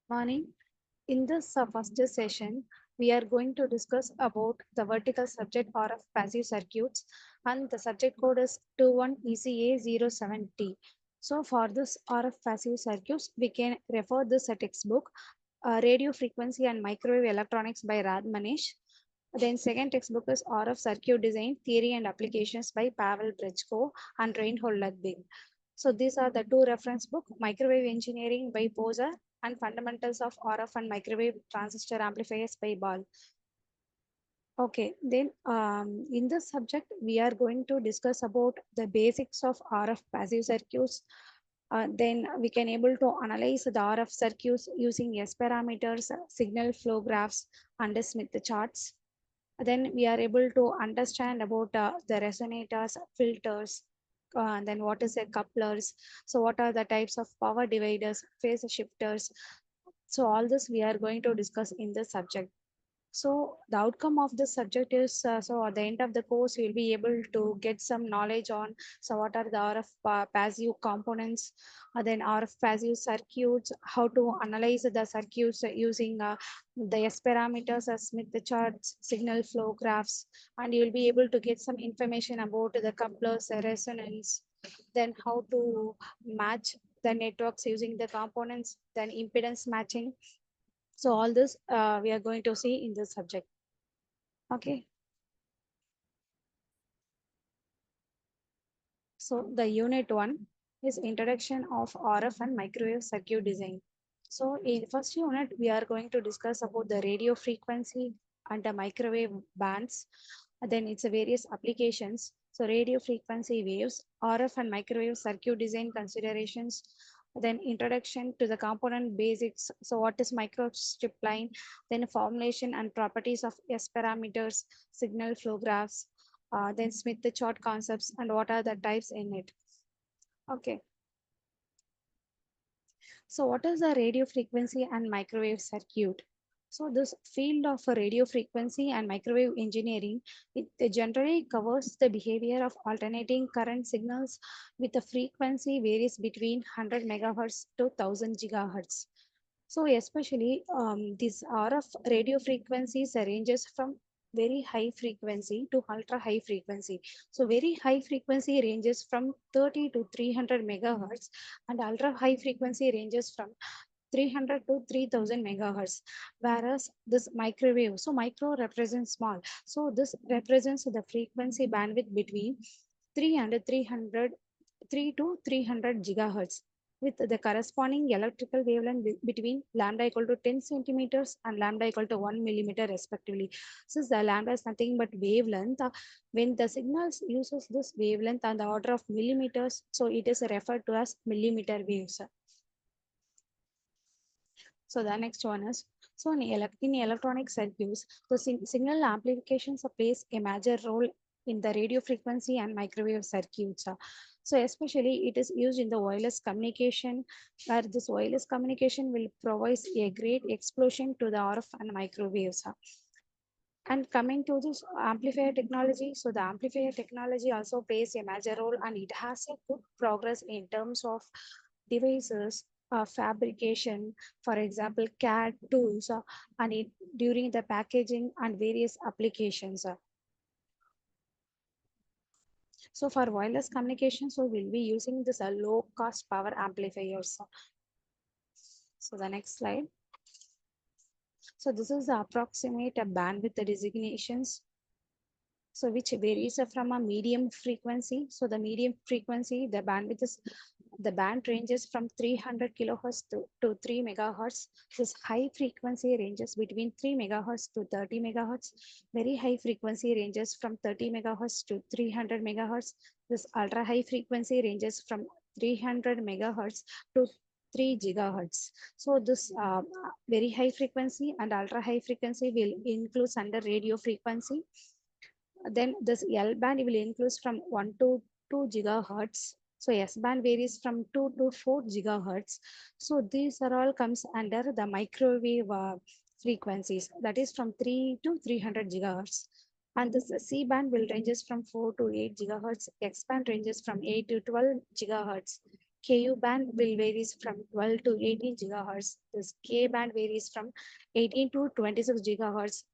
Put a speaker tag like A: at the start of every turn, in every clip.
A: Morning. In this first session, we are going to discuss about the vertical subject RF passive circuits, and the subject code is 21ECA07T. So for this RF passive circuits, we can refer this textbook, Radio Frequency and Microwave Electronics by Rad Manish. Then second textbook is RF Circuit Design, Theory and Applications by Pavel Brechko and Reinhold Ludwig. So these are the two reference book, Microwave Engineering by Poser and Fundamentals of RF and Microwave Transistor Amplifiers by Ball. Okay, then in this subject, we are going to discuss about the basics of RF passive circuits. Then we can able to analyze the RF circuits using S parameters, signal flow graphs, and Smith charts. Then we are able to understand about the resonators, filters, and then what is the couplers. So what are the types of power dividers, phase shifters. So all this we are going to discuss in this subject. So the outcome of this subject is, so at the end of the course, you'll be able to get some knowledge on, so what are the RF passive components, then RF passive circuits, how to analyze the circuits using the S parameters, Smith charts, signal flow graphs, and you'll be able to get some information about the couplers, the resonance, then how to match the networks using the components, then impedance matching. So all this we are going to see in this subject. Okay. So the unit one is introduction of RF and microwave circuit design. So in first unit, we are going to discuss about the radio frequency and the microwave bands. And then it's a various applications. So radio frequency waves, RF and microwave circuit design considerations, then introduction to the component basics. So what is microstrip line, then formulation and properties of S parameters, signal flow graphs, then Smith the chart concepts and what are the types in it. Okay. So what is the radio frequency and microwave circuit? So this field of radio frequency and microwave engineering, it generally covers the behavior of alternating current signals with a frequency varies between 100 megahertz to 1000 gigahertz. So especially these RF radio frequencies ranges from very high frequency to ultra high frequency. So very high frequency ranges from 30 to 300 megahertz, and ultra high frequency ranges from 300 to 3000 megahertz. Whereas this microwave, so micro represents small. So this represents the frequency bandwidth between 3 and 300, 3 to 300 gigahertz, with the corresponding electrical wavelength between lambda equal to 10 centimeters and lambda equal to 1 millimeter respectively. Since the lambda is nothing but wavelength, when the signals uses this wavelength on the order of millimeters, so it is referred to as millimeter waves. So the next one is, so in electronic circuits, the signal amplifications plays a major role in the radio frequency and microwave circuits. So especially it is used in the wireless communication, where this wireless communication will provide a great explosion to the RF and microwaves. And coming to this amplifier technology, so the amplifier technology also plays a major role, and it has a good progress in terms of devices, fabrication, for example, CAD tools, and it, during the packaging and various applications. So for wireless communication, so we'll be using this low cost power amplifiers. So the next slide. So this is the approximate bandwidth designations, so which varies from a medium frequency. So the medium frequency, the bandwidth is, the band ranges from 300 kilohertz to 3 megahertz. This high frequency ranges between 3 megahertz to 30 megahertz. Very high frequency ranges from 30 megahertz to 300 megahertz. This ultra high frequency ranges from 300 megahertz to 3 gigahertz. So this very high frequency and ultra high frequency will include under radio frequency. Then this L band will include from 1 to 2 gigahertz. So S band varies from 2 to 4 gigahertz. So these are all comes under the microwave frequencies, that is from 3 to 300 gigahertz. And this C band will ranges from 4 to 8 gigahertz. X band ranges from 8 to 12 gigahertz. Ku band will varies from 12 to 18 gigahertz. This K band varies from 18 to 26 gigahertz.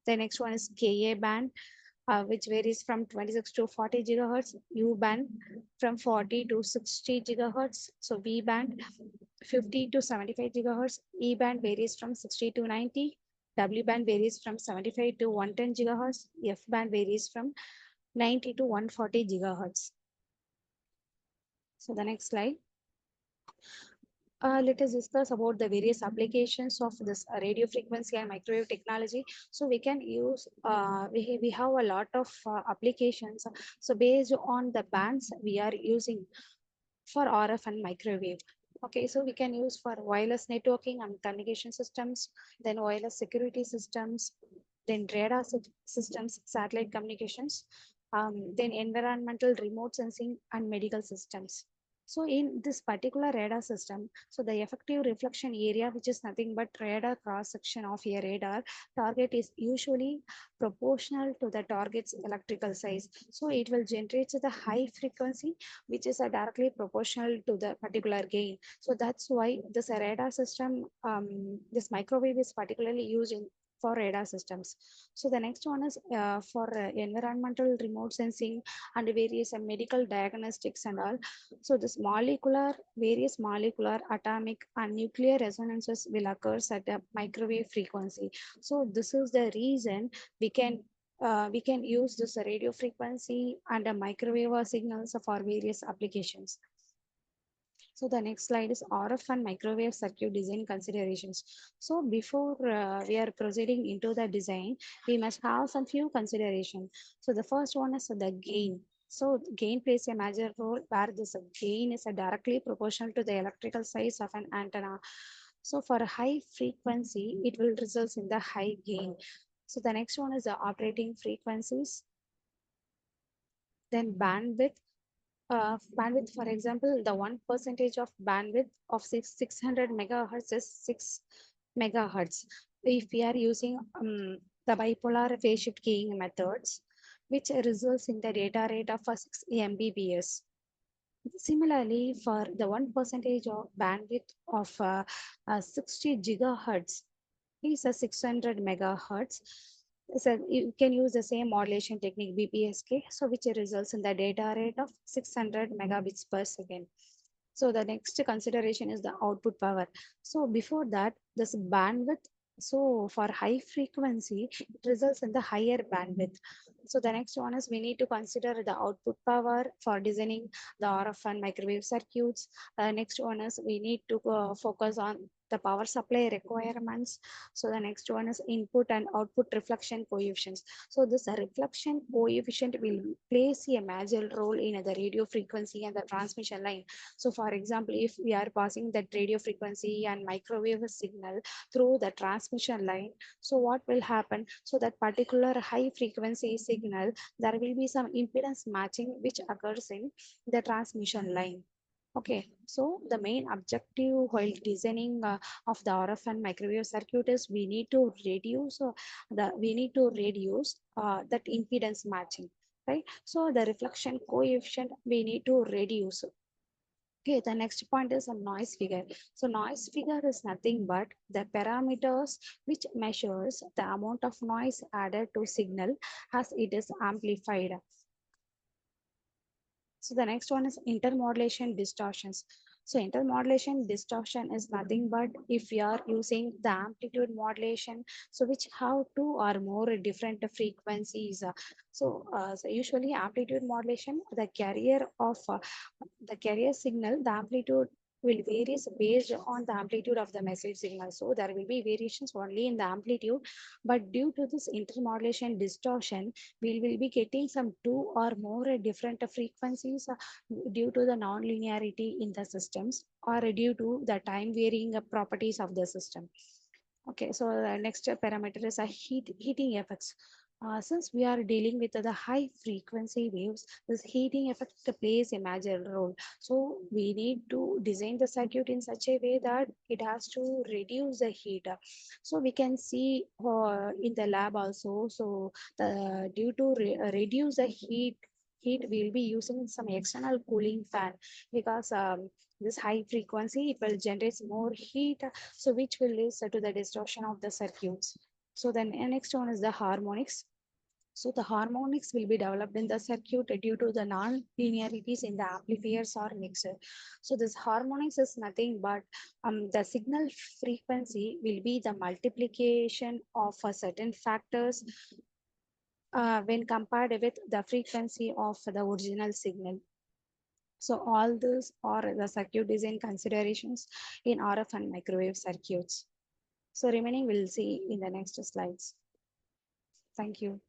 A: The next one is Ka band, which varies from 26 to 40 gigahertz. U band from 40 to 60 gigahertz. So V band 50 to 75 gigahertz. E band varies from 60 to 90. W band varies from 75 to 110 gigahertz. F band varies from 90 to 140 gigahertz. So the next slide. Let us discuss about the various applications of this radio frequency and microwave technology. So we can use, we have a lot of applications. So based on the bands we are using for RF and microwave. Okay, so we can use for wireless networking and communication systems, then wireless security systems, then radar systems, satellite communications, then environmental remote sensing and medical systems. So in this particular radar system, so the effective reflection area, which is nothing but radar cross section of a radar target, is usually proportional to the target's electrical size. So it will generate the high frequency, which is directly proportional to the particular gain. So that's why this radar system, this microwave is particularly used in for radar systems. So the next one is for environmental remote sensing and various medical diagnostics and all. So this various molecular, atomic and nuclear resonances will occur at a microwave frequency. So this is the reason we can use this radio frequency and a microwave signals for various applications. So the next slide is RF and microwave circuit design considerations. So before we are proceeding into the design, we must have some few considerations. So the first one is the gain. So gain plays a major role where this gain is directly proportional to the electrical size of an antenna. So for a high frequency, it will result in the high gain. So the next one is the operating frequencies, then bandwidth, for example, the 1% of bandwidth of 600 megahertz is 6 megahertz. If we are using the bipolar phase shift keying methods, which results in the data rate of 6 Mbps. Similarly, for the 1% of bandwidth of 60 gigahertz is a 600 megahertz. So you can use the same modulation technique BPSK, so which results in the data rate of 600 megabits per second. So the next consideration is the output power. So before that, this bandwidth. So for high frequency, it results in the higher bandwidth. So the next one is we need to consider the output power for designing the RF and microwave circuits. Next one is we need to focus on the power supply requirements. So the next one is input and output reflection coefficients. So this reflection coefficient will plays a major role in the radio frequency and the transmission line. So for example, if we are passing that radio frequency and microwave signal through the transmission line, so what will happen? So that particular high frequency signal, there will be some impedance matching which occurs in the transmission line. Okay, so the main objective while designing of the RF and microwave circuit is we need to reduce that impedance matching, right? So the reflection coefficient we need to reduce. Okay, the next point is a noise figure. So noise figure is nothing but the parameters which measures the amount of noise added to signal as it is amplified. So the next one is intermodulation distortions. So intermodulation distortion is nothing but if we are using the amplitude modulation, so which have two or more different frequencies. So usually amplitude modulation, the carrier signal, the amplitude will varies based on the amplitude of the message signal. So there will be variations only in the amplitude, but due to this intermodulation distortion, we will be getting some two or more different frequencies due to the non-linearity in the systems or due to the time varying properties of the system. Okay, so the next parameter is a heating effects. Since we are dealing with the high frequency waves, this heating effect plays a major role. So we need to design the circuit in such a way that it has to reduce the heat. So we can see in the lab also. So the due to reduce the heat heat, we'll be using some external cooling fan because this high frequency, it will generate more heat, so which will lead to the distortion of the circuits. So then next one is the harmonics. So the harmonics will be developed in the circuit due to the non-linearities in the amplifiers or mixer. So this harmonics is nothing but the signal frequency will be the multiplication of a certain factors when compared with the frequency of the original signal. So all these are the circuit design considerations in RF and microwave circuits. So remaining we'll see in the next slides. Thank you.